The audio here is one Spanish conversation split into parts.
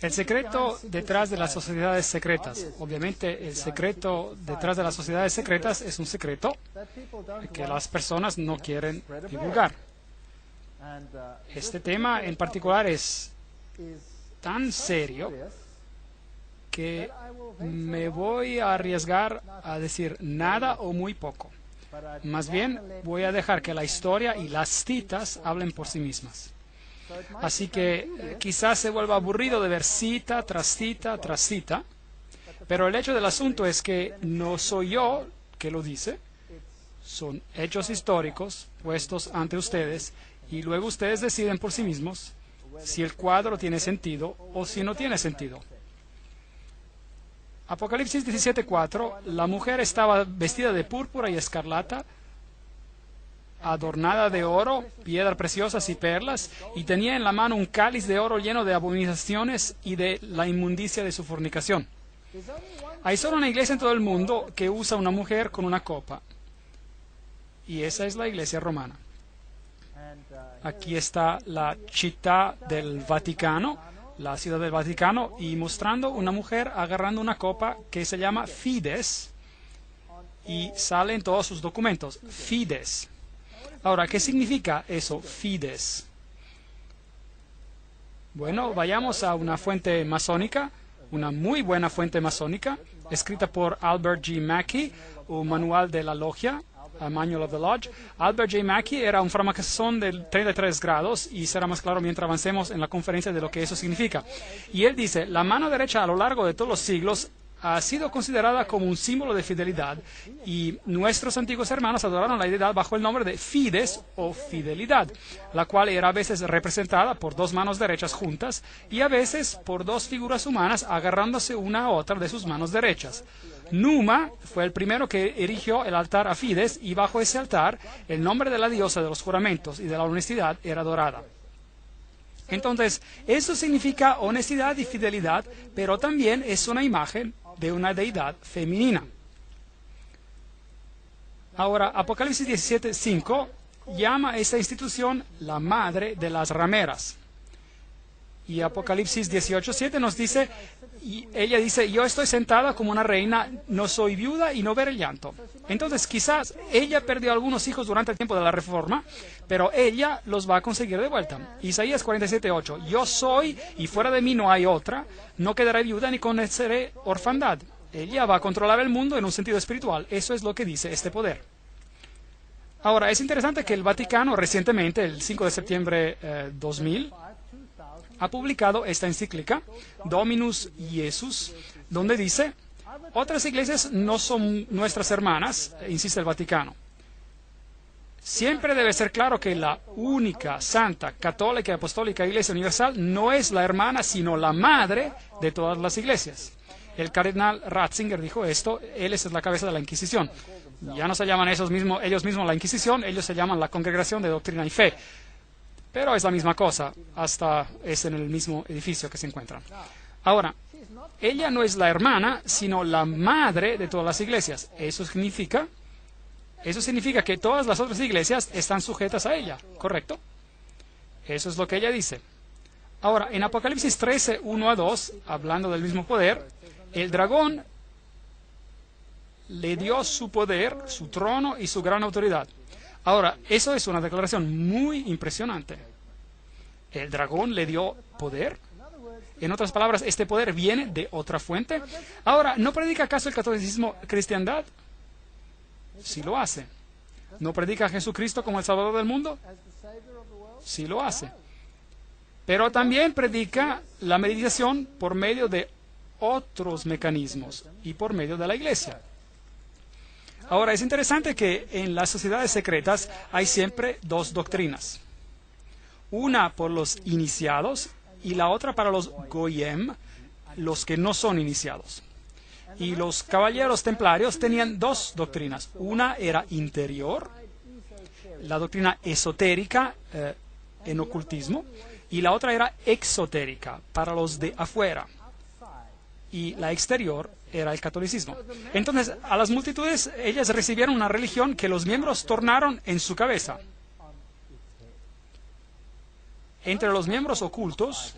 El secreto detrás de las sociedades secretas. Obviamente, el secreto detrás de las sociedades secretas es un secreto que las personas no quieren divulgar. Este tema en particular es tan serio que me voy a arriesgar a decir nada o muy poco. Más bien, voy a dejar que la historia y las citas hablen por sí mismas. Así que quizás se vuelva aburrido de ver cita tras cita tras cita, pero el hecho del asunto es que no soy yo que lo dice, son hechos históricos puestos ante ustedes y luego ustedes deciden por sí mismos si el cuadro tiene sentido o si no tiene sentido. Apocalipsis 17:4, la mujer estaba vestida de púrpura y escarlata, adornada de oro, piedras preciosas y perlas, y tenía en la mano un cáliz de oro lleno de abominaciones y de la inmundicia de su fornicación. Hay solo una iglesia en todo el mundo que usa una mujer con una copa, y esa es la iglesia romana. Aquí está la città del Vaticano, la ciudad del Vaticano, y mostrando una mujer agarrando una copa que se llama Fides, y sale en todos sus documentos, Fides. Ahora, ¿qué significa eso, Fides? Bueno, vayamos a una fuente masónica, una muy buena fuente masónica, escrita por Albert G. Mackey, un manual de la logia, a Manual of the Lodge. Albert J. Mackey era un francmasón de 33 grados, y será más claro mientras avancemos en la conferencia de lo que eso significa. Y él dice, la mano derecha a lo largo de todos los siglos ha sido considerada como un símbolo de fidelidad, y nuestros antiguos hermanos adoraron la deidad bajo el nombre de Fides o fidelidad, la cual era a veces representada por dos manos derechas juntas y a veces por dos figuras humanas agarrándose una a otra de sus manos derechas. Numa fue el primero que erigió el altar a Fides, y bajo ese altar el nombre de la diosa de los juramentos y de la honestidad era adorada. Entonces, eso significa honestidad y fidelidad, pero también es una imagen de una deidad femenina. Ahora, Apocalipsis 17:5 llama a esta institución la madre de las rameras. Y Apocalipsis 18:7 nos dice, y ella dice, yo estoy sentada como una reina, no soy viuda y no veré el llanto. Entonces, quizás ella perdió algunos hijos durante el tiempo de la Reforma, pero ella los va a conseguir de vuelta. Isaías 47:8, yo soy y fuera de mí no hay otra, no quedaré viuda ni conoceré orfandad. Ella va a controlar el mundo en un sentido espiritual. Eso es lo que dice este poder. Ahora, es interesante que el Vaticano recientemente, el 5 de septiembre 2000, ha publicado esta encíclica, Dominus Iesus, donde dice, otras iglesias no son nuestras hermanas, insiste el Vaticano. Siempre debe ser claro que la única, santa, católica y apostólica Iglesia Universal no es la hermana, sino la madre de todas las iglesias. El cardenal Ratzinger dijo esto, él es la cabeza de la Inquisición. Ya no se llaman ellos mismos la Inquisición, ellos se llaman la Congregación de Doctrina y Fe. Pero es la misma cosa, hasta es en el mismo edificio que se encuentran. Ahora, ella no es la hermana, sino la madre de todas las iglesias. Eso significa que todas las otras iglesias están sujetas a ella, ¿correcto? Eso es lo que ella dice. Ahora, en Apocalipsis 13, 1 a 2, hablando del mismo poder, el dragón le dio su poder, su trono y su gran autoridad. Ahora, eso es una declaración muy impresionante. El dragón le dio poder. En otras palabras, este poder viene de otra fuente. Ahora, ¿no predica acaso el catolicismo cristiandad? Sí lo hace. ¿No predica a Jesucristo como el Salvador del mundo? Sí lo hace. Pero también predica la meditación por medio de otros mecanismos y por medio de la iglesia. Ahora, es interesante que en las sociedades secretas hay siempre dos doctrinas. Una por los iniciados y la otra para los goyim, los que no son iniciados. Y los caballeros templarios tenían dos doctrinas. Una era interior, la doctrina esotérica en ocultismo, y la otra era exotérica, para los de afuera. Y la exterior era el catolicismo. Entonces, a las multitudes, ellas recibieron una religión que los miembros tornaron en su cabeza. Entre los miembros ocultos,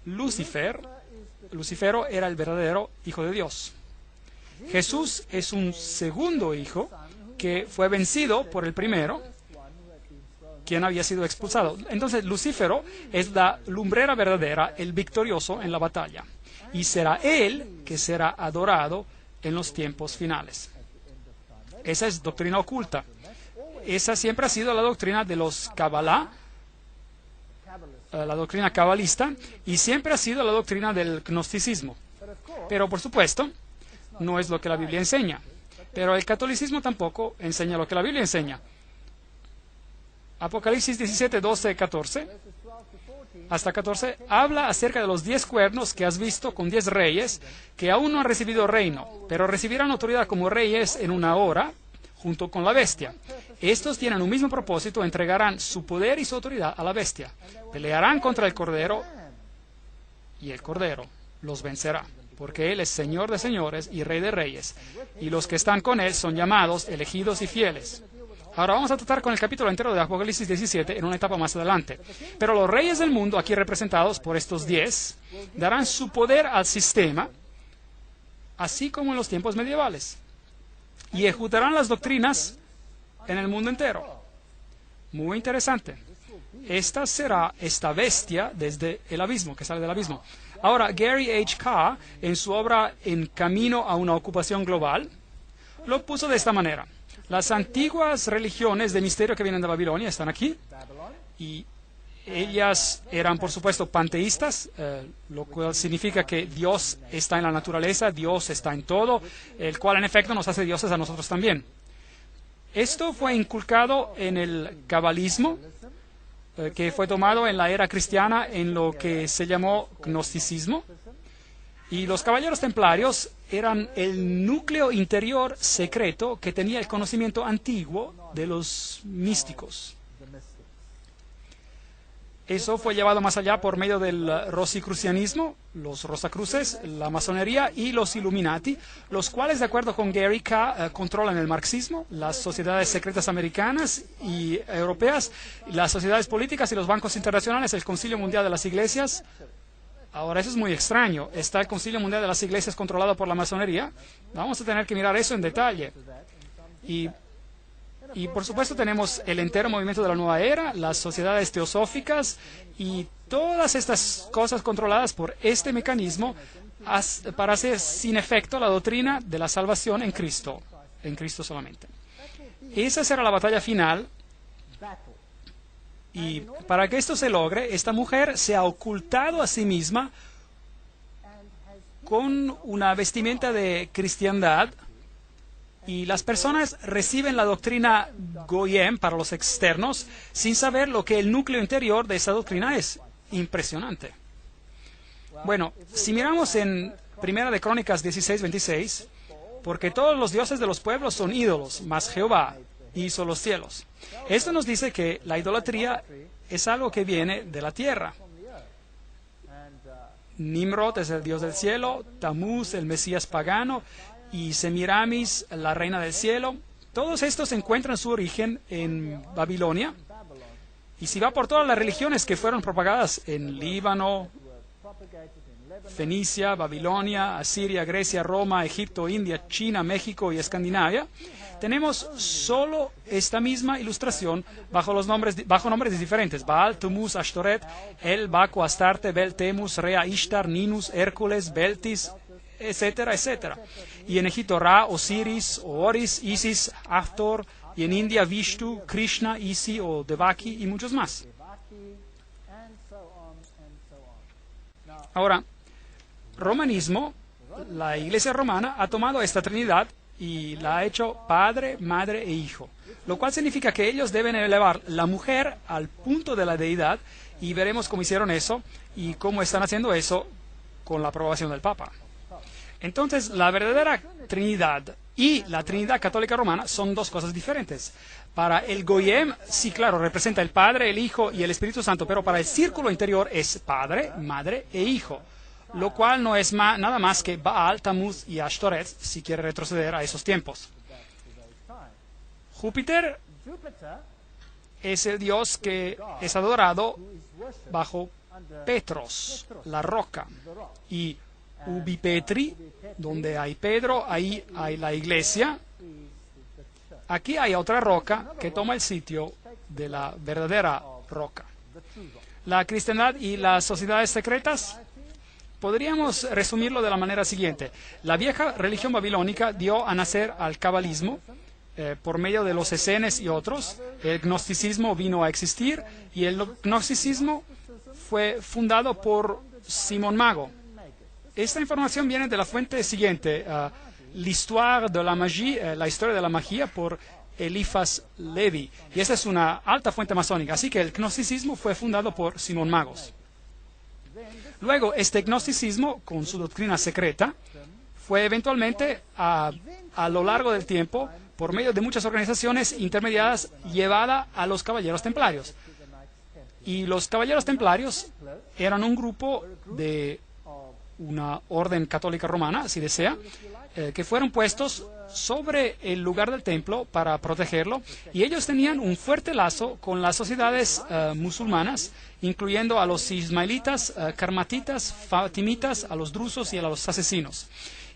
Lucifero era el verdadero Hijo de Dios. Jesús es un segundo hijo que fue vencido por el primero, quien había sido expulsado. Entonces, Lucífero es la lumbrera verdadera, el victorioso en la batalla. Y será él que será adorado en los tiempos finales. Esa es doctrina oculta. Esa siempre ha sido la doctrina de los Kabbalah, la doctrina cabalista, y siempre ha sido la doctrina del gnosticismo. Pero, por supuesto, no es lo que la Biblia enseña. Pero el catolicismo tampoco enseña lo que la Biblia enseña. Apocalipsis 17, 12, 14, hasta 14, habla acerca de los 10 cuernos que has visto con 10 reyes que aún no han recibido reino, pero recibirán autoridad como reyes en una hora, junto con la bestia. Estos tienen un mismo propósito, entregarán su poder y su autoridad a la bestia. Pelearán contra el Cordero, y el Cordero los vencerá, porque Él es Señor de señores y Rey de reyes, y los que están con Él son llamados, elegidos y fieles. Ahora vamos a tratar con el capítulo entero de Apocalipsis 17 en una etapa más adelante. Pero los reyes del mundo, aquí representados por estos 10, darán su poder al sistema, así como en los tiempos medievales, y ejecutarán las doctrinas en el mundo entero. Muy interesante. Esta será esta bestia desde el abismo, que sale del abismo. Ahora, Gary H. K., en su obra En Camino a una Ocupación Global, lo puso de esta manera. Las antiguas religiones de misterio que vienen de Babilonia están aquí, y ellas eran, por supuesto, panteístas, lo cual significa que Dios está en la naturaleza, Dios está en todo, el cual en efecto nos hace dioses a nosotros también. Esto fue inculcado en el cabalismo, que fue tomado en la era cristiana en lo que se llamó gnosticismo. Y los caballeros templarios eran el núcleo interior secreto que tenía el conocimiento antiguo de los místicos. Eso fue llevado más allá por medio del rosicrucianismo, los rosacruces, la masonería y los Illuminati, los cuales, de acuerdo con Gary K., controlan el marxismo, las sociedades secretas americanas y europeas, las sociedades políticas y los bancos internacionales, el Concilio Mundial de las Iglesias. Ahora, eso es muy extraño. ¿Está el Concilio Mundial de las Iglesias controlado por la masonería? Vamos a tener que mirar eso en detalle. Y por supuesto tenemos el entero movimiento de la nueva era, las sociedades teosóficas y todas estas cosas controladas por este mecanismo para hacer sin efecto la doctrina de la salvación en Cristo solamente. Esa será la batalla final. Y para que esto se logre, esta mujer se ha ocultado a sí misma con una vestimenta de cristiandad, y las personas reciben la doctrina Goyim para los externos sin saber lo que el núcleo interior de esa doctrina es. Impresionante. Bueno, si miramos en Primera de Crónicas 16:26, porque todos los dioses de los pueblos son ídolos, mas Jehová hizo los cielos. Esto nos dice que la idolatría es algo que viene de la tierra. Nimrod es el dios del cielo, Tamuz el Mesías pagano y Semiramis la reina del cielo. Todos estos encuentran su origen en Babilonia. Y si va por todas las religiones que fueron propagadas en Líbano, Fenicia, Babilonia, Asiria, Grecia, Roma, Egipto, India, China, México y Escandinavia, tenemos solo esta misma ilustración bajo nombres diferentes: Baal, Tumuz, Ashtoret, El, Baco, Astarte, Bel, Temus, Rea, Ishtar, Ninus, Hércules, Beltis, etcétera, etcétera. Y en Egipto Ra, Osiris, Oris, Isis, Hathor, y en India Vishnu, Krishna, Isi o Devaki y muchos más. Ahora, romanismo, la Iglesia romana ha tomado esta Trinidad y la ha hecho Padre, Madre e Hijo, lo cual significa que ellos deben elevar la mujer al punto de la deidad, y veremos cómo hicieron eso y cómo están haciendo eso con la aprobación del Papa. Entonces, la verdadera Trinidad y la Trinidad católica romana son dos cosas diferentes. Para el Goyim, sí, claro, representa el Padre, el Hijo y el Espíritu Santo, pero para el círculo interior es Padre, Madre e Hijo, lo cual no es nada más que Baal, Tamuz y Ashtoret, si quiere retroceder a esos tiempos. Júpiter es el dios que es adorado bajo Petros, la roca, y Ubi Petri, donde hay Pedro, ahí hay la iglesia. Aquí hay otra roca que toma el sitio de la verdadera roca. La cristiandad y las sociedades secretas, podríamos resumirlo de la manera siguiente. La vieja religión babilónica dio a nacer al cabalismo por medio de los esenes y otros. El gnosticismo vino a existir y el gnosticismo fue fundado por Simón Mago. Esta información viene de la fuente siguiente, l'histoire de la magie, la historia de la magia, por Eliphas Levi. Y esta es una alta fuente masónica, así que el gnosticismo fue fundado por Simón Magos. Luego, este gnosticismo, con su doctrina secreta, fue eventualmente, a lo largo del tiempo, por medio de muchas organizaciones intermediadas, llevada a los caballeros templarios. Y los caballeros templarios eran un grupo de una orden católica romana, si desea, que fueron puestos sobre el lugar del templo para protegerlo, y ellos tenían un fuerte lazo con las sociedades musulmanas, incluyendo a los ismaelitas, karmatitas, fatimitas, a los drusos y a los asesinos.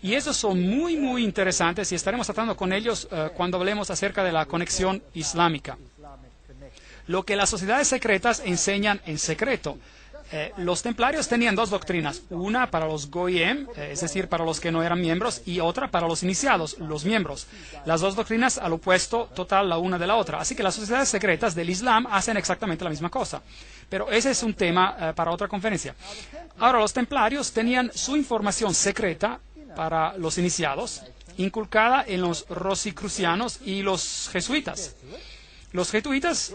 Y esos son muy, muy interesantes, y estaremos tratando con ellos cuando hablemos acerca de la conexión islámica. Lo que las sociedades secretas enseñan en secreto. Los templarios tenían dos doctrinas, una para los goyim, es decir, para los que no eran miembros, y otra para los iniciados, los miembros. Las dos doctrinas al opuesto total la una de la otra. Así que las sociedades secretas del Islam hacen exactamente la misma cosa. Pero ese es un tema para otra conferencia. Ahora, los templarios tenían su información secreta para los iniciados, inculcada en los rosicrucianos y los jesuitas. Los jesuitas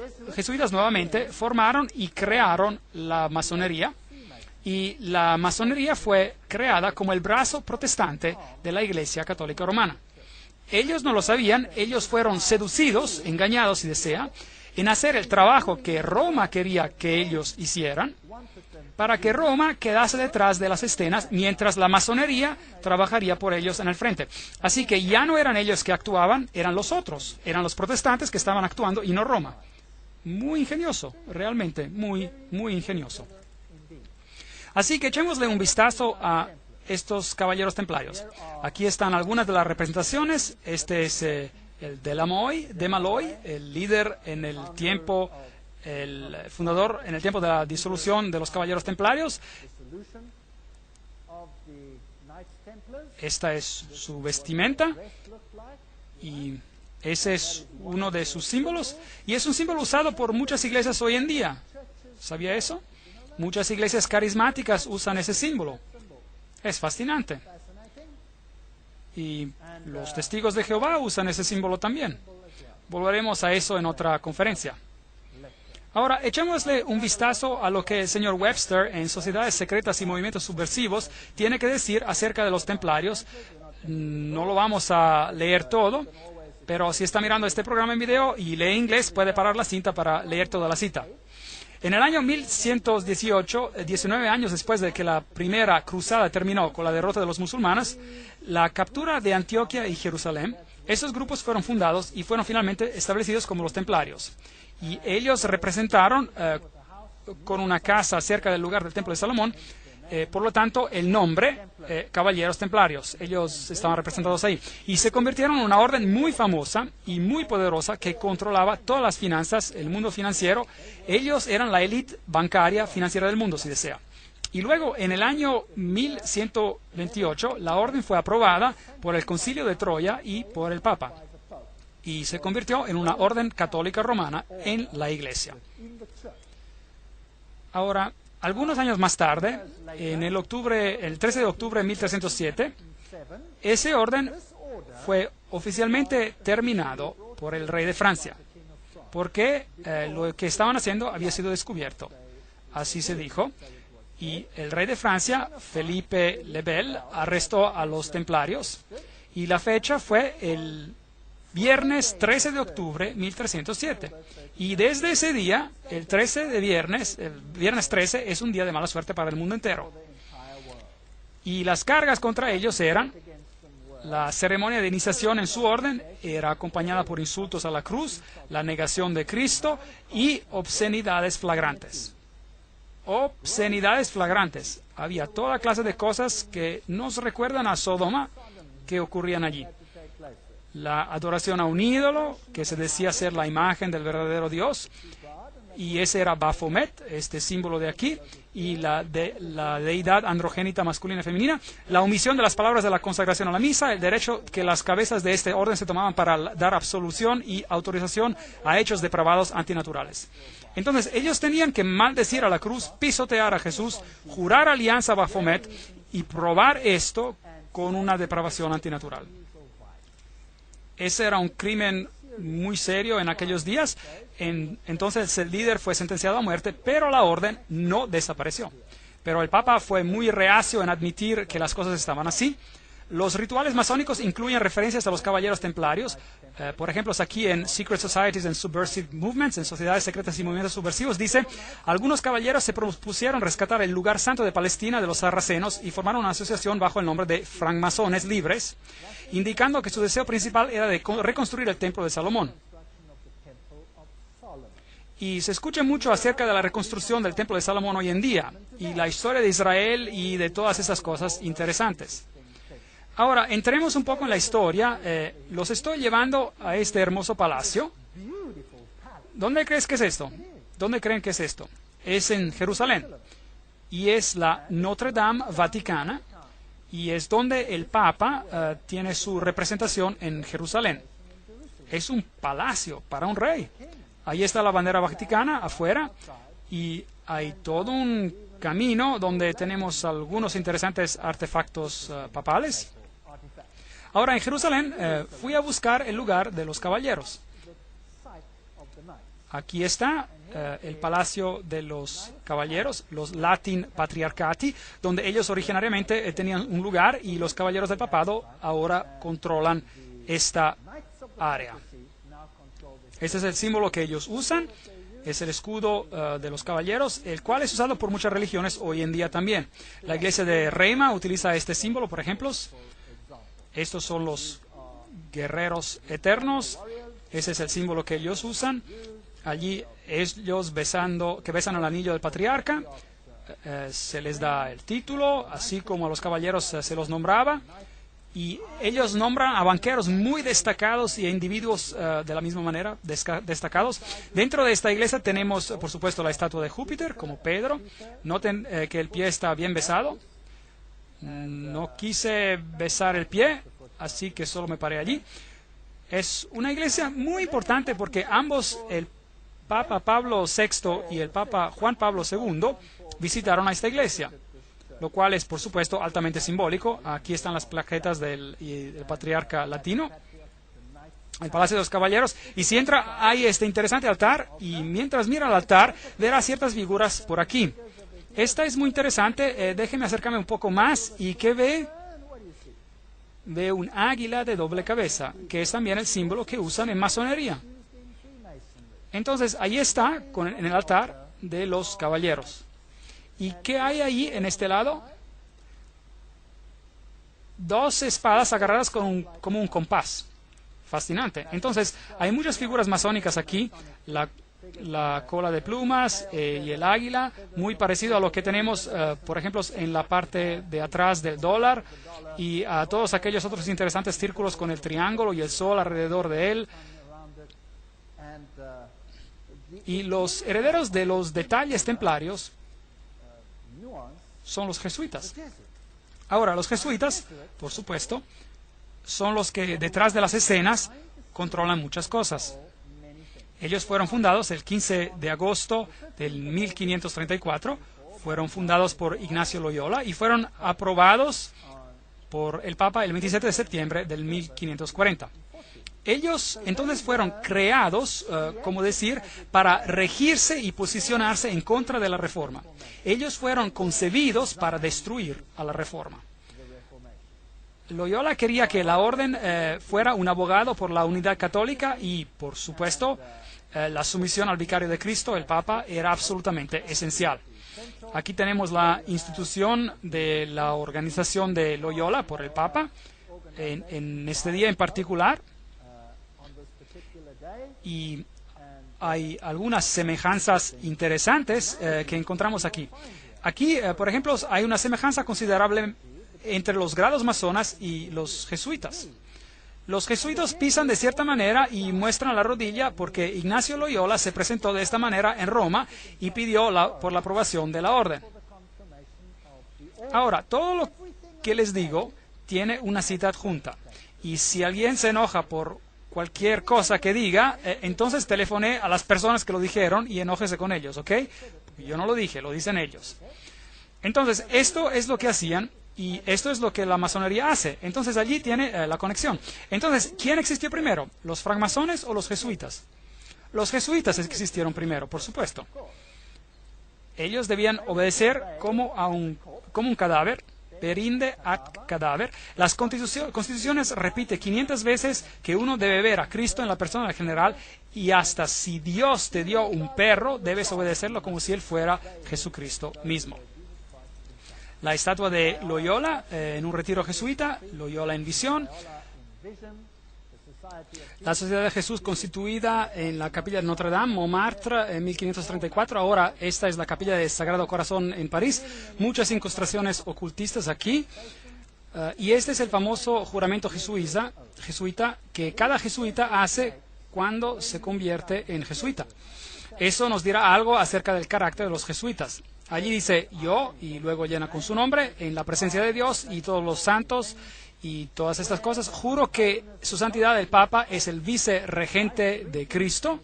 nuevamente formaron y crearon la masonería, y la masonería fue creada como el brazo protestante de la Iglesia Católica Romana. Ellos no lo sabían, ellos fueron seducidos, engañados si desea, en hacer el trabajo que Roma quería que ellos hicieran, para que Roma quedase detrás de las escenas, mientras la masonería trabajaría por ellos en el frente. Así que ya no eran ellos que actuaban, eran los otros, eran los protestantes que estaban actuando y no Roma. Muy ingenioso, realmente, muy, muy ingenioso. Así que echémosle un vistazo a estos caballeros templarios. Aquí están algunas de las representaciones. Este es el de Maloy, el líder en el tiempo, el fundador en el tiempo de la disolución de los caballeros templarios. Esta es su vestimenta y ese es uno de sus símbolos, y es un símbolo usado por muchas iglesias hoy en día. ¿Sabía eso? Muchas iglesias carismáticas usan ese símbolo. Es fascinante. Y los testigos de Jehová usan ese símbolo también. Volveremos a eso en otra conferencia. Ahora, echémosle un vistazo a lo que el señor Webster en Sociedades Secretas y Movimientos Subversivos tiene que decir acerca de los templarios. No lo vamos a leer todo, pero si está mirando este programa en video y lee inglés, puede parar la cinta para leer toda la cita. En el año 1118, 19 años después de que la primera cruzada terminó con la derrota de los musulmanes, la captura de Antioquia y Jerusalén, esos grupos fueron fundados y fueron finalmente establecidos como los templarios. Y ellos representaron con una casa cerca del lugar del Templo de Salomón, por lo tanto, el nombre, Caballeros Templarios. Ellos estaban representados ahí. Y se convirtieron en una orden muy famosa y muy poderosa que controlaba todas las finanzas, el mundo financiero. Ellos eran la élite bancaria financiera del mundo, si desea. Y luego, en el año 1128, la orden fue aprobada por el Concilio de Troya y por el Papa. Y se convirtió en una orden católica romana en la Iglesia. Ahora, algunos años más tarde, en el 13 de octubre de 1307, ese orden fue oficialmente terminado por el rey de Francia, porque lo que estaban haciendo había sido descubierto. Así se dijo. Y el rey de Francia, Felipe le Bel, arrestó a los templarios, y la fecha fue el viernes 13 de octubre de 1307. Y desde ese día, el viernes 13, es un día de mala suerte para el mundo entero. Y las cargas contra ellos eran: la ceremonia de iniciación en su orden era acompañada por insultos a la cruz, la negación de Cristo y obscenidades flagrantes. Obscenidades flagrantes. Había toda clase de cosas que nos recuerdan a Sodoma que ocurrían allí. La adoración a un ídolo, que se decía ser la imagen del verdadero Dios, y ese era Baphomet, este símbolo de aquí, y la deidad androgénita masculina y femenina, la omisión de las palabras de la consagración a la misa, el derecho que las cabezas de este orden se tomaban para dar absolución y autorización a hechos depravados antinaturales. Entonces, ellos tenían que maldecir a la cruz, pisotear a Jesús, jurar alianza a Baphomet y probar esto con una depravación antinatural. Ese era un crimen muy serio en aquellos días. Entonces el líder fue sentenciado a muerte, pero la orden no desapareció. Pero el Papa fue muy reacio en admitir que las cosas estaban así. Los rituales masónicos incluyen referencias a los caballeros templarios. Por ejemplo, aquí en Secret Societies and Subversive Movements, en Sociedades Secretas y Movimientos Subversivos, dice: algunos caballeros se propusieron rescatar el lugar santo de Palestina de los sarracenos y formaron una asociación bajo el nombre de francmasones libres, indicando que su deseo principal era de reconstruir el Templo de Salomón. Y se escucha mucho acerca de la reconstrucción del Templo de Salomón hoy en día, y la historia de Israel y de todas esas cosas interesantes. Ahora, entremos un poco en la historia. Los estoy llevando a este hermoso palacio. ¿Dónde crees que es esto? ¿Dónde creen que es esto? Es en Jerusalén. Y es la Notre Dame Vaticana. Y es donde el Papa tiene su representación en Jerusalén. Es un palacio para un rey. Ahí está la bandera vaticana afuera. Y hay todo un camino donde tenemos algunos interesantes artefactos papales. Ahora, en Jerusalén fui a buscar el lugar de los caballeros. Aquí está el palacio de los caballeros, los Latin Patriarchati, donde ellos originariamente tenían un lugar, y los caballeros del papado ahora controlan esta área. Este es el símbolo que ellos usan. Es el escudo de los caballeros, el cual es usado por muchas religiones hoy en día también. La iglesia de Reima utiliza este símbolo, por ejemplo. Estos son los guerreros eternos. Ese es el símbolo que ellos usan. Allí ellos besan el anillo del patriarca. Se les da el título, así como a los caballeros se los nombraba. Y ellos nombran a banqueros muy destacados y a individuos de la misma manera destacados. Dentro de esta iglesia tenemos, por supuesto, la estatua de Júpiter, como Pedro. Noten que el pie está bien besado. No quise besar el pie, así que solo me paré allí. Es una iglesia muy importante porque ambos, el Papa Pablo VI y el Papa Juan Pablo II, visitaron a esta iglesia, lo cual es, por supuesto, altamente simbólico. Aquí están las plaquetas del patriarca latino. el Palacio de los Caballeros, y si entra hay este interesante altar, y mientras mira el altar verá ciertas figuras por aquí. Esta es muy interesante, déjeme acercarme un poco más. ¿Y qué ve? Ve un águila de doble cabeza, que es también el símbolo que usan en masonería. Entonces ahí está en el altar de los caballeros. ¿Y qué hay ahí en este lado? Dos espadas agarradas como un compás. Fascinante. Entonces, hay muchas figuras masónicas aquí. La cola de plumas y el águila, muy parecido a lo que tenemos, por ejemplo, en la parte de atrás del dólar, y a todos aquellos otros interesantes círculos con el triángulo y el sol alrededor de él. Y los herederos de los detalles templarios son los jesuitas. Ahora, los jesuitas, por supuesto, son los que detrás de las escenas controlan muchas cosas. Ellos fueron fundados el 15 de agosto del 1534, fueron fundados por Ignacio Loyola y fueron aprobados por el Papa el 27 de septiembre del 1540. Ellos entonces fueron creados, como decir, para regirse y posicionarse en contra de la Reforma. Ellos fueron concebidos para destruir a la Reforma. Loyola quería que la orden fuera un abogado por la unidad católica y, por supuesto, la sumisión al vicario de Cristo, el Papa, era absolutamente esencial. Aquí tenemos la institución de la organización de Loyola por el Papa en este día en particular. Y hay algunas semejanzas interesantes que encontramos aquí. Aquí, por ejemplo, hay una semejanza considerable entre los grados masonas y los jesuitas. Los jesuitas pisan de cierta manera y muestran la rodilla porque Ignacio Loyola se presentó de esta manera en Roma y pidió por la aprobación de la orden. Ahora, todo lo que les digo tiene una cita adjunta. Y si alguien se enoja por cualquier cosa que diga, entonces telefone a las personas que lo dijeron y enójese con ellos, ¿ok? Yo no lo dije, lo dicen ellos. Entonces, esto es lo que hacían y esto es lo que la masonería hace. Entonces, allí tiene la conexión. Entonces, ¿quién existió primero? ¿Los francmasones o los jesuitas? Los jesuitas existieron primero, por supuesto. Ellos debían obedecer como un cadáver, perinde ad cadáver. Las constituciones repite 500 veces que uno debe ver a Cristo en la persona del general, y hasta si Dios te dio un perro, debes obedecerlo como si él fuera Jesucristo mismo. La estatua de Loyola en un retiro jesuita, Loyola en visión. La Sociedad de Jesús constituida en la capilla de Notre Dame, Montmartre, en 1534. Ahora esta es la capilla del Sagrado Corazón en París. Muchas incrustaciones ocultistas aquí. Y este es el famoso juramento jesuita que cada jesuita hace cuando se convierte en jesuita. Eso nos dirá algo acerca del carácter de los jesuitas. Allí dice yo, y luego llena con su nombre, en la presencia de Dios y todos los santos y todas estas cosas. Juro que su santidad el Papa es el vicerregente de Cristo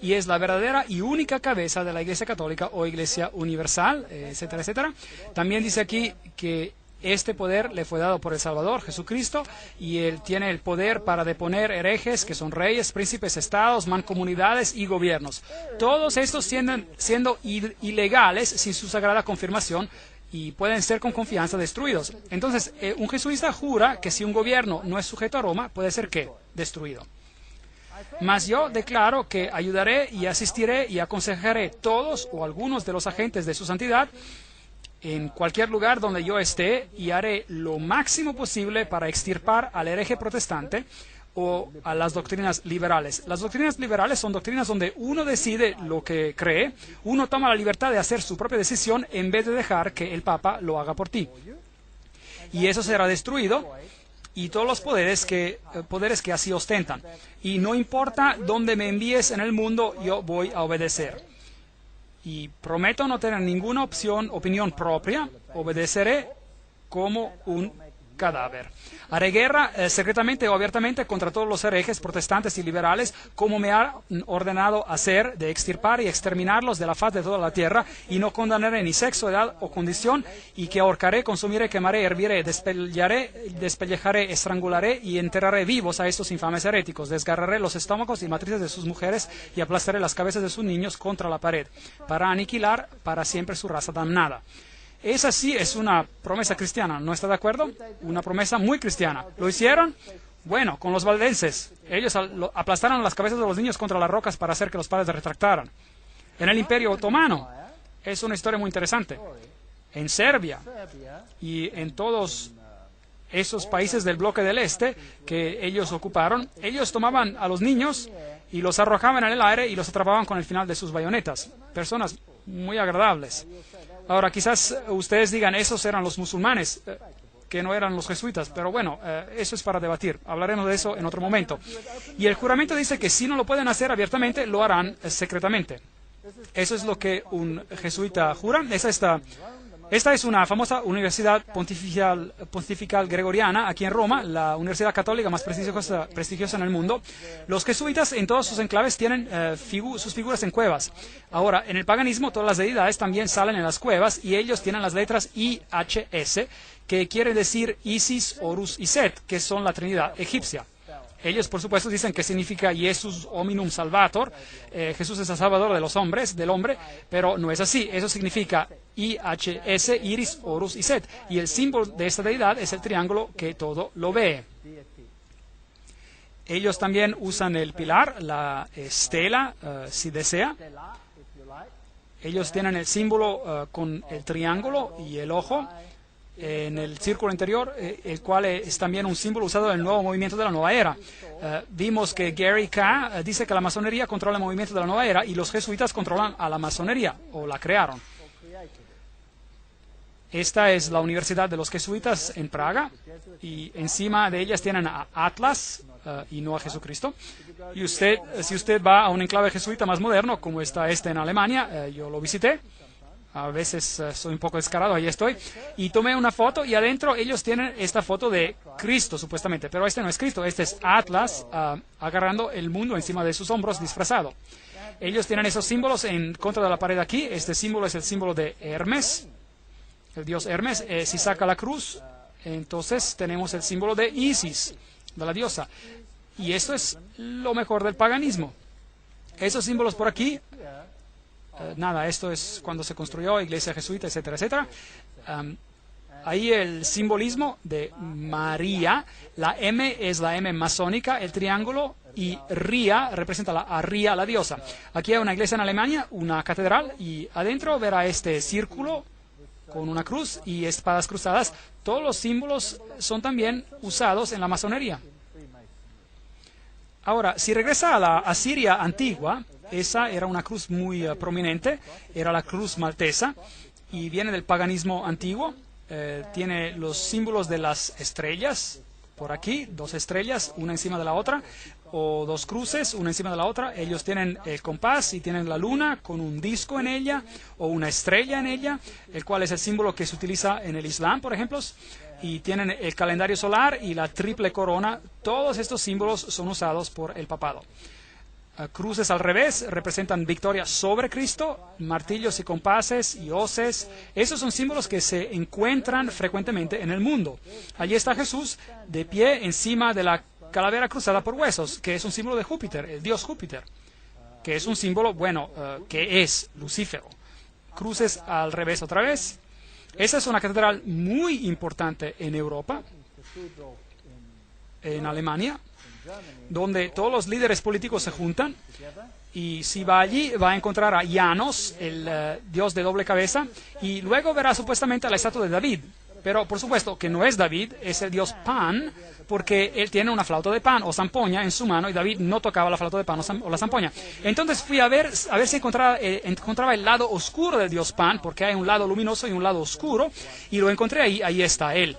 y es la verdadera y única cabeza de la Iglesia Católica o Iglesia Universal, etcétera, etcétera. También dice aquí que este poder le fue dado por el Salvador, Jesucristo, y él tiene el poder para deponer herejes que son reyes, príncipes, estados, mancomunidades y gobiernos. Todos estos siendo ilegales sin su sagrada confirmación y pueden ser con confianza destruidos. Entonces, un jesuita jura que si un gobierno no es sujeto a Roma, puede ser ¿qué? Destruido. Mas yo declaro que ayudaré y asistiré y aconsejaré todos o algunos de los agentes de su santidad en cualquier lugar donde yo esté, y haré lo máximo posible para extirpar al hereje protestante o a las doctrinas liberales. Las doctrinas liberales son doctrinas donde uno decide lo que cree, uno toma la libertad de hacer su propia decisión en vez de dejar que el Papa lo haga por ti. Y eso será destruido, y todos los poderes que así ostentan. Y no importa dónde me envíes en el mundo, yo voy a obedecer. Y prometo no tener ninguna opinión propia, obedeceré como un cadáver. Haré guerra secretamente o abiertamente contra todos los herejes, protestantes y liberales, como me ha ordenado hacer, de extirpar y exterminarlos de la faz de toda la tierra, y no condenaré ni sexo, edad o condición, y que ahorcaré, consumiré, quemaré, herviré, despellejaré, estrangularé y enterraré vivos a estos infames heréticos, desgarraré los estómagos y matrices de sus mujeres y aplastaré las cabezas de sus niños contra la pared, para aniquilar para siempre su raza damnada. Esa sí es una promesa cristiana, ¿no está de acuerdo? Una promesa muy cristiana. ¿Lo hicieron? Bueno, con los valdenses. Ellos aplastaron las cabezas de los niños contra las rocas para hacer que los padres retractaran. En el Imperio Otomano, es una historia muy interesante. En Serbia y en todos esos países del bloque del este que ellos ocuparon, ellos tomaban a los niños y los arrojaban en el aire y los atrapaban con el final de sus bayonetas. Personas muy agradables. Ahora, quizás ustedes digan, esos eran los musulmanes, que no eran los jesuitas, pero bueno, eso es para debatir. Hablaremos de eso en otro momento. Y el juramento dice que si no lo pueden hacer abiertamente, lo harán secretamente. Eso es lo que un jesuita jura. Esta es una famosa universidad pontifical gregoriana aquí en Roma, la universidad católica más prestigiosa en el mundo. Los jesuitas en todos sus enclaves tienen sus figuras en cuevas. Ahora, en el paganismo todas las deidades también salen en las cuevas y ellos tienen las letras IHS, que quiere decir Isis, Horus y Set, que son la Trinidad egipcia. Ellos, por supuesto, dicen que significa Jesus hominum salvator, Jesús es el salvador de los hombres, del hombre, pero no es así. Eso significa IHS, Iris, Horus y Set. Y el símbolo de esta deidad es el triángulo que todo lo ve. Ellos también usan el pilar, la estela, si desea. Ellos tienen el símbolo con el triángulo y el ojo en el círculo interior, el cual es también un símbolo usado en el nuevo movimiento de la nueva era. Vimos que Gary K. Dice que la masonería controla el movimiento de la nueva era y los jesuitas controlan a la masonería, o la crearon. Esta es la Universidad de los Jesuitas en Praga, y encima de ellas tienen a Atlas y no a Jesucristo. Y si usted va a un enclave jesuita más moderno, como está en Alemania, yo lo visité. A veces soy un poco descarado, ahí estoy. Y tomé una foto y adentro ellos tienen esta foto de Cristo, supuestamente. Pero este no es Cristo, este es Atlas agarrando el mundo encima de sus hombros disfrazado. Ellos tienen esos símbolos en contra de la pared aquí. Este símbolo es el símbolo de Hermes, el dios Hermes. Si saca la cruz, entonces tenemos el símbolo de Isis, de la diosa. Y esto es lo mejor del paganismo. Esos símbolos por aquí... nada, esto es cuando se construyó iglesia jesuita, etcétera, etcétera. Ahí el simbolismo de María, la M es la M masónica, el triángulo, y Ría representa a Ría, la diosa. Aquí hay una iglesia en Alemania, una catedral, y adentro verá este círculo con una cruz y espadas cruzadas. Todos los símbolos son también usados en la masonería. Ahora, si regresa a la Asiria antigua, esa era una cruz muy prominente, era la cruz maltesa, y viene del paganismo antiguo. Tiene los símbolos de las estrellas, por aquí, dos estrellas, una encima de la otra, o dos cruces, una encima de la otra. Ellos tienen el compás y tienen la luna con un disco en ella, o una estrella en ella, el cual es el símbolo que se utiliza en el Islam, por ejemplo. Y tienen el calendario solar y la triple corona. Todos estos símbolos son usados por el papado. Cruces al revés representan victoria sobre Cristo, martillos y compases y hoces. Esos son símbolos que se encuentran frecuentemente en el mundo. Allí está Jesús de pie encima de la calavera cruzada por huesos, que es un símbolo de Júpiter, el dios Júpiter, que es un símbolo, que es Lucífero. Cruces al revés otra vez. Esa es una catedral muy importante en Europa, en Alemania, donde todos los líderes políticos se juntan, y si va allí va a encontrar a Janos, el dios de doble cabeza, y luego verá supuestamente a la estatua de David, pero por supuesto que no es David, es el dios Pan, porque él tiene una flauta de pan o zampoña en su mano, y David no tocaba la flauta de pan o la zampoña. Entonces fui a ver si encontraba el lado oscuro del dios Pan, porque hay un lado luminoso y un lado oscuro, y lo encontré ahí está él.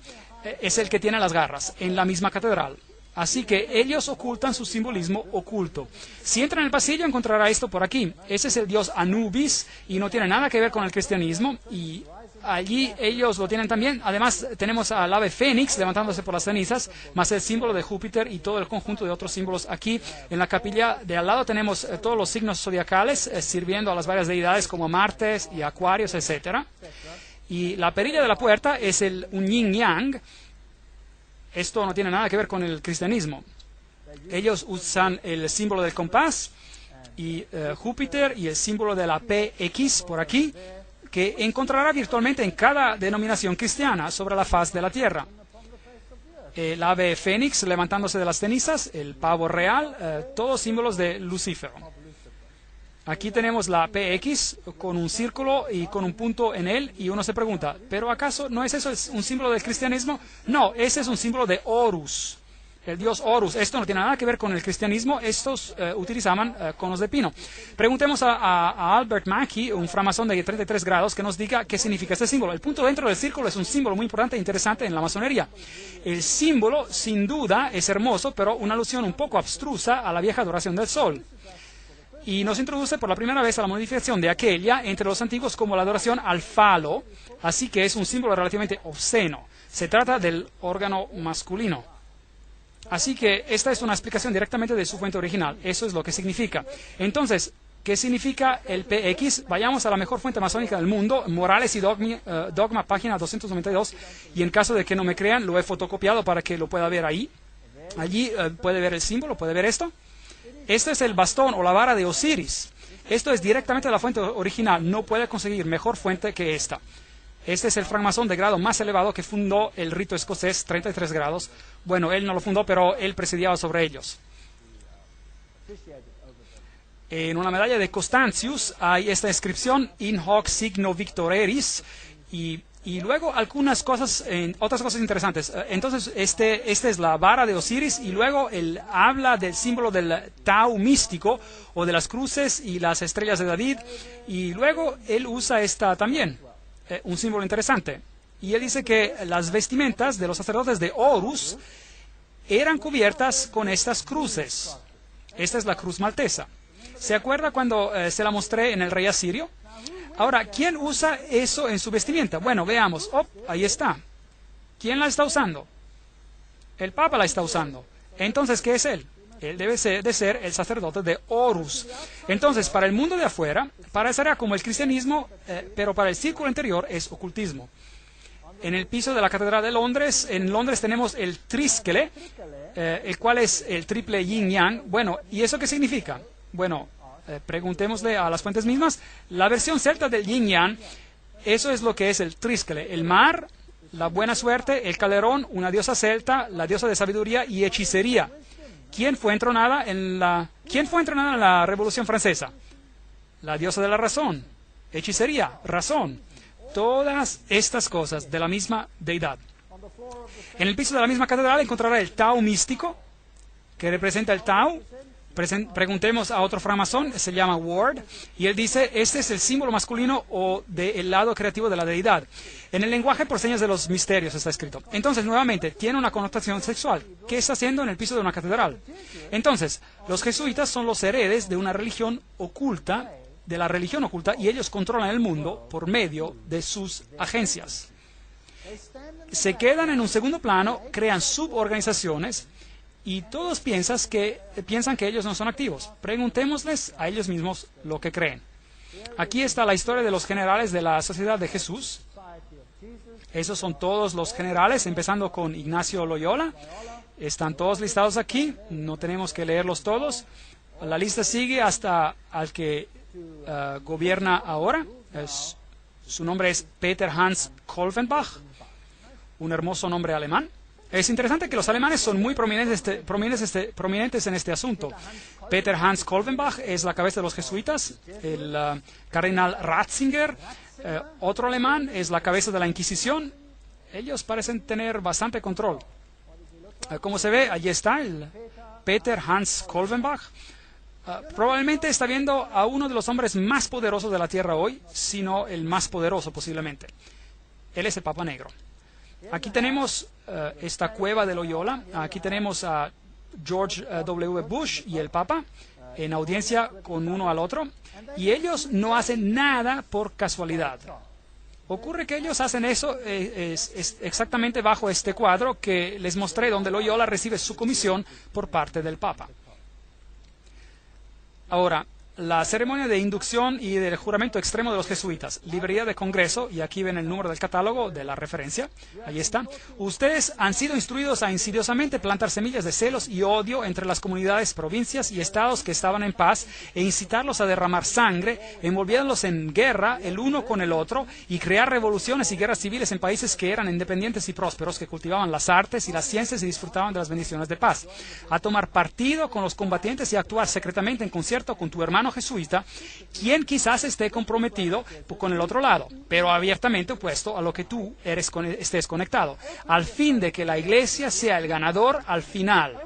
Es el que tiene las garras, en la misma catedral. Así que ellos ocultan su simbolismo oculto. Si entra en el pasillo encontrará esto por aquí. Ese es el dios Anubis y no tiene nada que ver con el cristianismo. Y allí ellos lo tienen también. Además, tenemos al ave fénix levantándose por las cenizas, más el símbolo de Júpiter y todo el conjunto de otros símbolos. Aquí en la capilla de al lado tenemos todos los signos zodiacales sirviendo a las varias deidades como Martes y Acuarios, etcétera. Y la perilla de la puerta es un yin yang. Esto no tiene nada que ver con el cristianismo. Ellos usan el símbolo del compás y Júpiter y el símbolo de la PX por aquí, que encontrará virtualmente en cada denominación cristiana sobre la faz de la tierra. El ave fénix levantándose de las cenizas, el pavo real, todos símbolos de Lucífero. Aquí tenemos la PX con un círculo y con un punto en él, y uno se pregunta, ¿pero acaso no es eso un símbolo del cristianismo? No, ese es un símbolo de Horus, el dios Horus. Esto no tiene nada que ver con el cristianismo, estos utilizaban conos de pino. Preguntemos a Albert Mackey, un framasón de 33 grados, que nos diga qué significa este símbolo. El punto dentro del círculo es un símbolo muy importante e interesante en la masonería. El símbolo, sin duda, es hermoso, pero una alusión un poco abstrusa a la vieja adoración del sol. Y nos introduce por la primera vez a la modificación de aquella entre los antiguos como la adoración al falo, así que es un símbolo relativamente obsceno. Se trata del órgano masculino. Así que esta es una explicación directamente de su fuente original. Eso es lo que significa. Entonces, ¿qué significa el PX? Vayamos a la mejor fuente masónica del mundo, Morales y Dogma, página 292, y en caso de que no me crean, lo he fotocopiado para que lo pueda ver ahí. Allí puede ver el símbolo, puede ver esto. Esto es el bastón o la vara de Osiris. Esto es directamente de la fuente original. No puede conseguir mejor fuente que esta. Este es el francmasón de grado más elevado que fundó el rito escocés, 33 grados. Bueno, él no lo fundó, pero él presidiaba sobre ellos. En una medalla de Constantius hay esta inscripción, In hoc signo victoreris, y luego algunas cosas, otras cosas interesantes. Entonces, este es la vara de Osiris, y luego él habla del símbolo del Tau místico, o de las cruces y las estrellas de David, y luego él usa esta también, un símbolo interesante. Y él dice que las vestimentas de los sacerdotes de Horus eran cubiertas con estas cruces. Esta es la cruz maltesa. ¿Se acuerda cuando se la mostré en el rey asirio? Ahora, ¿quién usa eso en su vestimenta? Bueno, veamos. Oh, ahí está. ¿Quién la está usando? El Papa la está usando. Entonces, ¿qué es él? Él debe de ser el sacerdote de Horus. Entonces, para el mundo de afuera, parecerá como el cristianismo, pero para el círculo interior es ocultismo. En el piso de la Catedral de Londres, en Londres tenemos el trísquele, el cual es el triple yin-yang. Bueno, ¿y eso qué significa? Bueno, preguntémosle a las fuentes mismas. La versión celta del yin-yang, eso es lo que es el trísquele. El mar, la buena suerte, el calerón, una diosa celta, la diosa de sabiduría y hechicería. ¿Quién fue entronada en la Revolución Francesa? La diosa de la razón, hechicería, razón. Todas estas cosas de la misma deidad. En el piso de la misma catedral encontrará el Tau místico, que representa el Tau. Preguntemos a otro francmasón, se llama Ward, y él dice, este es el símbolo masculino o del lado creativo de la deidad. En el lenguaje por señas de los misterios está escrito. Entonces, nuevamente, tiene una connotación sexual. ¿Qué está haciendo en el piso de una catedral? Entonces, los jesuitas son los heredes de una religión oculta, de la religión oculta, y ellos controlan el mundo por medio de sus agencias. Se quedan en un segundo plano, crean suborganizaciones, y todos piensan que ellos no son activos. Preguntémosles a ellos mismos lo que creen. Aquí está la historia de los generales de la Sociedad de Jesús. Esos son todos los generales, empezando con Ignacio Loyola. Están todos listados aquí, no tenemos que leerlos todos. La lista sigue hasta al que gobierna ahora. Su nombre es Peter Hans Kolvenbach, un hermoso nombre alemán. Es interesante que los alemanes son muy prominentes en este asunto. Peter Hans Kolvenbach es la cabeza de los jesuitas, el cardenal Ratzinger, otro alemán, es la cabeza de la Inquisición. Ellos parecen tener bastante control. Como se ve, allí está el Peter Hans Kolvenbach. Probablemente está viendo a uno de los hombres más poderosos de la Tierra hoy, sino el más poderoso posiblemente. Él es el Papa Negro. Aquí tenemos esta cueva de Loyola. Aquí tenemos a George W. Bush y el Papa en audiencia con uno al otro. Y ellos no hacen nada por casualidad. Ocurre que ellos hacen eso es exactamente bajo este cuadro que les mostré, donde Loyola recibe su comisión por parte del Papa. Ahora, la ceremonia de inducción y del juramento extremo de los jesuitas, librería de Congreso, y aquí ven el número del catálogo de la referencia, ahí está. Ustedes han sido instruidos a insidiosamente plantar semillas de celos y odio entre las comunidades, provincias y estados que estaban en paz e incitarlos a derramar sangre, envolviéndolos en guerra el uno con el otro y crear revoluciones y guerras civiles en países que eran independientes y prósperos, que cultivaban las artes y las ciencias y disfrutaban de las bendiciones de paz. A tomar partido con los combatientes y actuar secretamente en concierto con tu hermano jesuita, quien quizás esté comprometido con el otro lado, pero abiertamente opuesto a lo que tú estés conectado, al fin de que la Iglesia sea el ganador al final,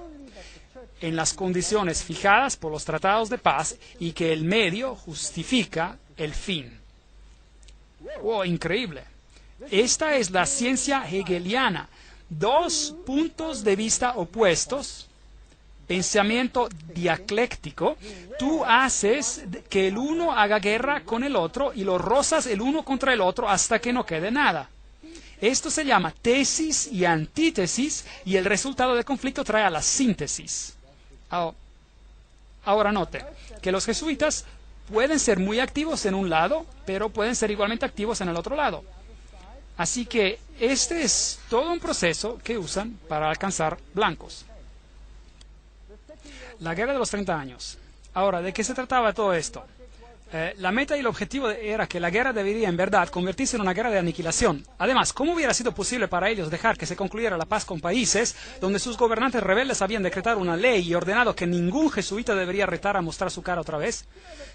en las condiciones fijadas por los tratados de paz, y que el medio justifica el fin. ¡Wow! Increíble. Esta es la ciencia hegeliana. Dos puntos de vista opuestos, pensamiento dialéctico. Tú haces que el uno haga guerra con el otro y los rozas el uno contra el otro hasta que no quede nada. Esto se llama tesis y antítesis, y el resultado del conflicto trae a la síntesis. Ahora note que los jesuitas pueden ser muy activos en un lado, pero pueden ser igualmente activos en el otro lado. Así que este es todo un proceso que usan para alcanzar blancos. La guerra de los 30 años. Ahora, ¿de qué se trataba todo esto? La meta y el objetivo era que la guerra debería en verdad convertirse en una guerra de aniquilación. Además, ¿cómo hubiera sido posible para ellos dejar que se concluyera la paz con países donde sus gobernantes rebeldes habían decretado una ley y ordenado que ningún jesuita debería retar a mostrar su cara otra vez?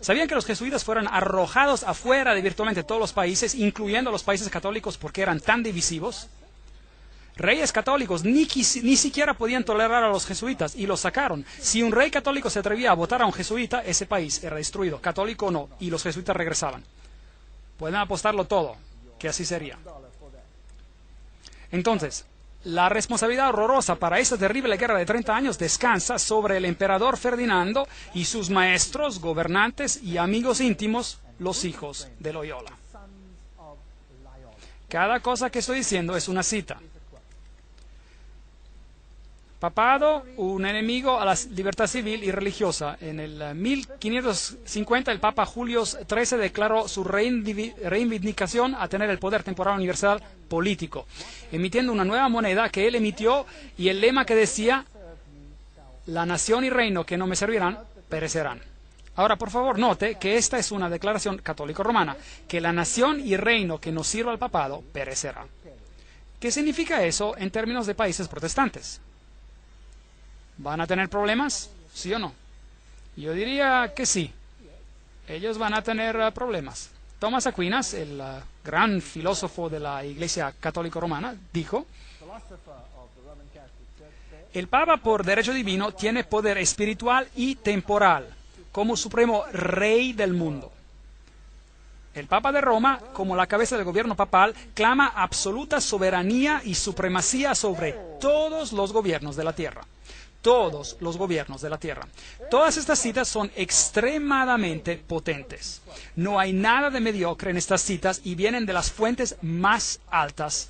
¿Sabían que los jesuitas fueron arrojados afuera de virtualmente todos los países, incluyendo los países católicos, porque eran tan divisivos? Reyes católicos ni siquiera podían tolerar a los jesuitas y los sacaron. Si un rey católico se atrevía a votar a un jesuita, ese país era destruido, católico o no, y los jesuitas regresaban. Pueden apostarlo todo, que así sería. Entonces, la responsabilidad horrorosa para esta terrible guerra de 30 años descansa sobre el emperador Ferdinando y sus maestros, gobernantes y amigos íntimos, los hijos de Loyola. Cada cosa que estoy diciendo es una cita. Papado, un enemigo a la libertad civil y religiosa. En el 1550, el Papa Julio XIII declaró su reivindicación a tener el poder temporal universal político, emitiendo una nueva moneda que él emitió, y el lema que decía: la nación y reino que no me servirán, perecerán. Ahora, por favor, note que esta es una declaración católico-romana, que la nación y reino que no sirva al papado, perecerá. ¿Qué significa eso en términos de países protestantes? ¿Van a tener problemas? ¿Sí o no? Yo diría que sí. Ellos van a tener problemas. Tomás Aquinas, el gran filósofo de la Iglesia Católica Romana, dijo: el Papa, por derecho divino, tiene poder espiritual y temporal, como supremo rey del mundo. El Papa de Roma, como la cabeza del gobierno papal, clama absoluta soberanía y supremacía sobre todos los gobiernos de la tierra. Todos los gobiernos de la tierra. Todas estas citas son extremadamente potentes. No hay nada de mediocre en estas citas y vienen de las fuentes más altas.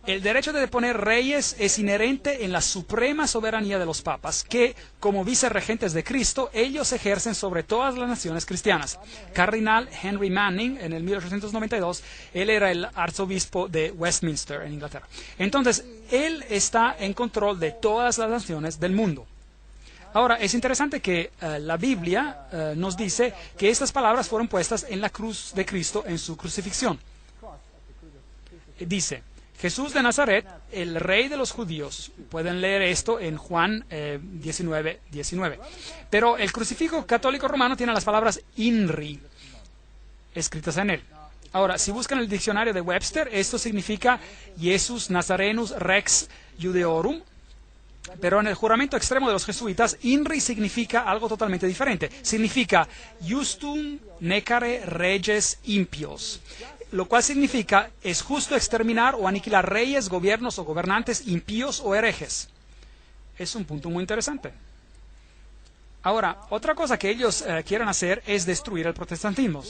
El derecho de deponer reyes es inherente en la suprema soberanía de los papas, que, como vicerregentes de Cristo, ellos ejercen sobre todas las naciones cristianas. Cardinal Henry Manning, en el 1892, él era el arzobispo de Westminster, en Inglaterra. Entonces, él está en control de todas las naciones del mundo. Ahora, es interesante que la Biblia nos dice que estas palabras fueron puestas en la cruz de Cristo en su crucifixión. Dice: Jesús de Nazaret, el rey de los judíos. Pueden leer esto en Juan 19:19. Pero el crucifijo católico romano tiene las palabras INRI escritas en él. Ahora, si buscan el diccionario de Webster, esto significa Jesus Nazarenus Rex Judeorum. Pero en el juramento extremo de los jesuitas, INRI significa algo totalmente diferente. Significa Justum Necare Reges Impios, lo cual significa: es justo exterminar o aniquilar reyes, gobiernos o gobernantes impíos o herejes. Es un punto muy interesante. Ahora, otra cosa que ellos quieren hacer es destruir el protestantismo.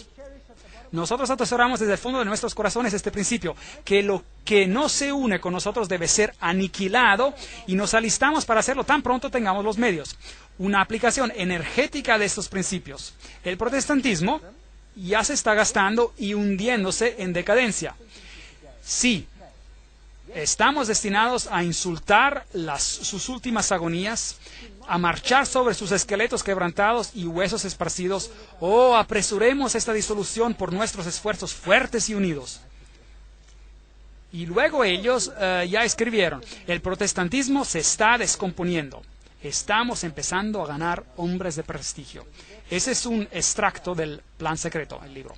Nosotros atesoramos desde el fondo de nuestros corazones este principio, que lo que no se une con nosotros debe ser aniquilado, y nos alistamos para hacerlo tan pronto tengamos los medios. Una aplicación energética de estos principios. El protestantismo ya se está gastando y hundiéndose en decadencia. Sí, estamos destinados a insultar sus últimas agonías, a marchar sobre sus esqueletos quebrantados y huesos esparcidos. Oh, apresuremos esta disolución por nuestros esfuerzos fuertes y unidos. Y luego ellos ya escribieron, el protestantismo se está descomponiendo. Estamos empezando a ganar hombres de prestigio. Ese es un extracto del plan secreto, el libro.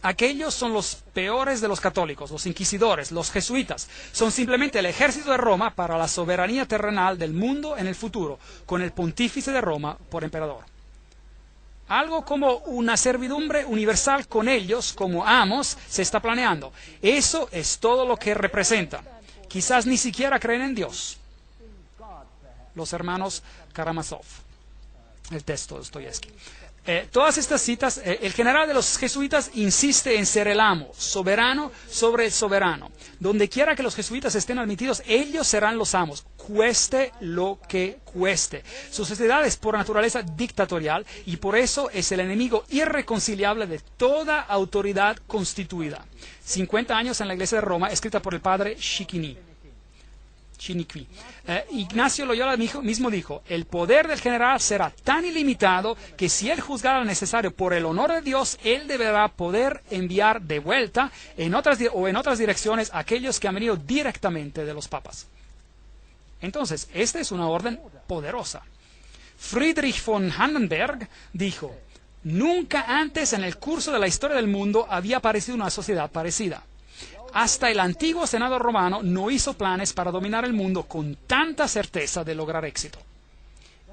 Aquellos son los peores de los católicos, los inquisidores, los jesuitas. Son simplemente el ejército de Roma para la soberanía terrenal del mundo en el futuro, con el pontífice de Roma por emperador. Algo como una servidumbre universal con ellos como amos se está planeando. Eso es todo lo que representa. Quizás ni siquiera creen en Dios. Los hermanos Karamazov. El texto de Dostoyevsky. Todas estas citas, el general de los jesuitas insiste en ser el amo, soberano sobre el soberano. Donde quiera que los jesuitas estén admitidos, ellos serán los amos, cueste lo que cueste. Su sociedad es por naturaleza dictatorial y por eso es el enemigo irreconciliable de toda autoridad constituida. 50 años en la iglesia de Roma, escrita por el padre Chiniquy. Ignacio Loyola mismo dijo, el poder del general será tan ilimitado que si él juzgara necesario por el honor de Dios, él deberá poder enviar de vuelta en otras direcciones a aquellos que han venido directamente de los papas. Entonces, esta es una orden poderosa. Friedrich von Hardenberg dijo, nunca antes en el curso de la historia del mundo había aparecido una sociedad parecida. Hasta el antiguo Senado romano no hizo planes para dominar el mundo con tanta certeza de lograr éxito.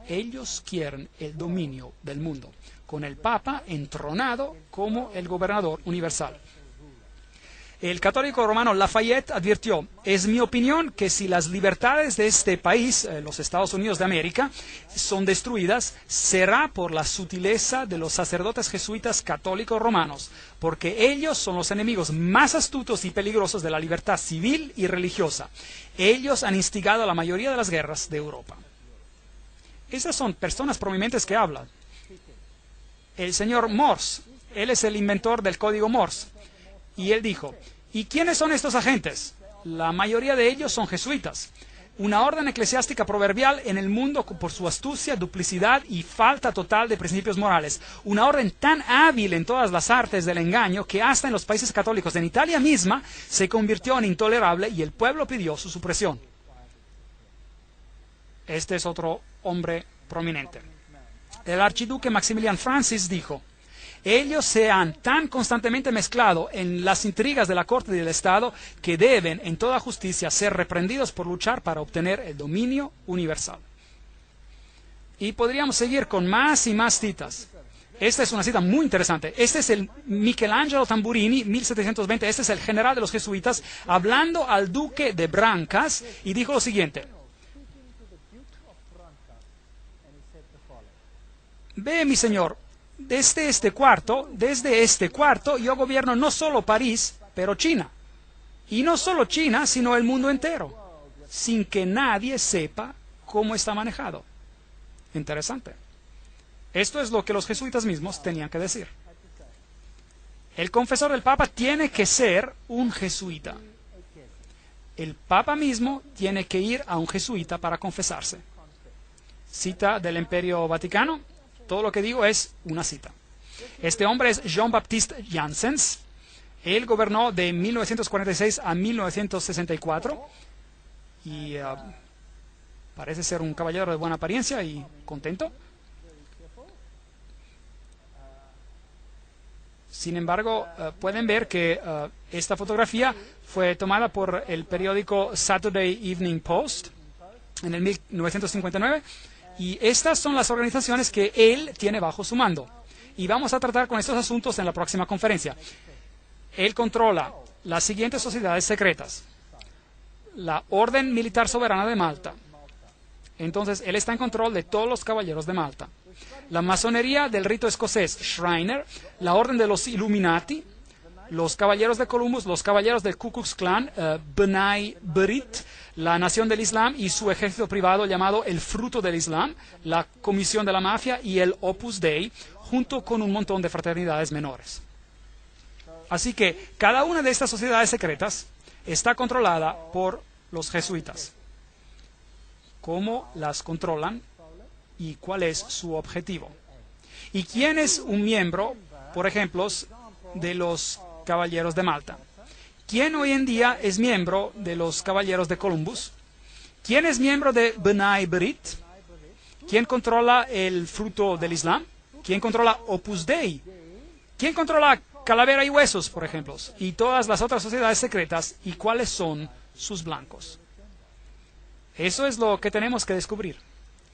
Ellos quieren el dominio del mundo, con el Papa entronado como el gobernador universal. El católico romano Lafayette advirtió, es mi opinión que si las libertades de este país, los Estados Unidos de América, son destruidas, será por la sutileza de los sacerdotes jesuitas católicos romanos, porque ellos son los enemigos más astutos y peligrosos de la libertad civil y religiosa. Ellos han instigado a la mayoría de las guerras de Europa. Esas son personas prominentes que hablan. El señor Morse, él es el inventor del código Morse. Y él dijo, ¿y quiénes son estos agentes? La mayoría de ellos son jesuitas. Una orden eclesiástica proverbial en el mundo por su astucia, duplicidad y falta total de principios morales. Una orden tan hábil en todas las artes del engaño que hasta en los países católicos, en Italia misma, se convirtió en intolerable y el pueblo pidió su supresión. Este es otro hombre prominente. El archiduque Maximilian Francis dijo, ellos se han tan constantemente mezclado en las intrigas de la corte y del Estado que deben, en toda justicia, ser reprendidos por luchar para obtener el dominio universal. Y podríamos seguir con más y más citas. Esta es una cita muy interesante. Este es el Michelangelo Tamburini, 1720. Este es el general de los jesuitas, hablando al duque de Brancas, y dijo lo siguiente. Ve, mi señor, desde este cuarto yo gobierno no solo París, pero China. Y no solo China, sino el mundo entero, sin que nadie sepa cómo está manejado. Interesante. Esto es lo que los jesuitas mismos tenían que decir. El confesor del Papa tiene que ser un jesuita. El Papa mismo tiene que ir a un jesuita para confesarse. Cita del Imperio Vaticano. Todo lo que digo es una cita. Este hombre es Jean-Baptiste Janssens. Él gobernó de 1946 a 1964 y parece ser un caballero de buena apariencia y contento. Sin embargo, pueden ver que esta fotografía fue tomada por el periódico Saturday Evening Post en el 1959. Y estas son las organizaciones que él tiene bajo su mando. Y vamos a tratar con estos asuntos en la próxima conferencia. Él controla las siguientes sociedades secretas. La Orden Militar Soberana de Malta. Entonces, él está en control de todos los caballeros de Malta. la masonería del rito escocés Shriner, la orden de los Illuminati, los caballeros de Columbus, los caballeros del Ku Klux Klan, B'nai B'rith, la Nación del Islam y su ejército privado llamado el Fruto del Islam, la Comisión de la Mafia y el Opus Dei, junto con un montón de fraternidades menores. Así que cada una de estas sociedades secretas está controlada por los jesuitas. ¿Cómo las controlan y cuál es su objetivo? ¿Y quién es un miembro, por ejemplo, de los Caballeros de Malta? ¿Quién hoy en día es miembro de los Caballeros de Columbus? ¿Quién es miembro de B'nai B'rith? ¿Quién controla el Fruto del Islam? ¿Quién controla Opus Dei? ¿Quién controla Calavera y Huesos, por ejemplo? Y todas las otras sociedades secretas, ¿y cuáles son sus blancos? Eso es lo que tenemos que descubrir.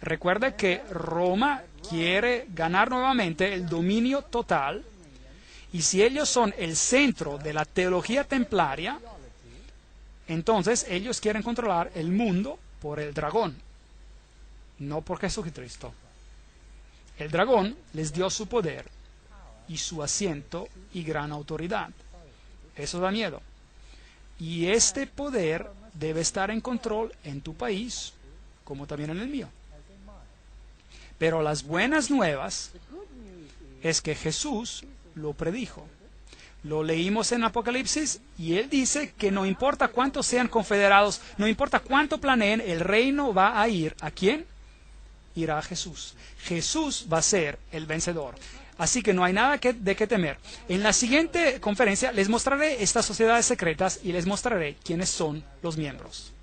Recuerde que Roma quiere ganar nuevamente el dominio total, y si ellos son el centro de la teología templaria, entonces ellos quieren controlar el mundo por el dragón, no por Jesucristo. El dragón les dio su poder y su asiento y gran autoridad. Eso da miedo. Y este poder debe estar en control en tu país, como también en el mío. Pero las buenas nuevas es que Jesús lo predijo. Lo leímos en Apocalipsis y él dice que no importa cuántos sean confederados, no importa cuánto planeen, el reino va a ir ¿a quién? Irá a Jesús. Jesús va a ser el vencedor. Así que no hay nada de qué temer. En la siguiente conferencia les mostraré estas sociedades secretas y les mostraré quiénes son los miembros.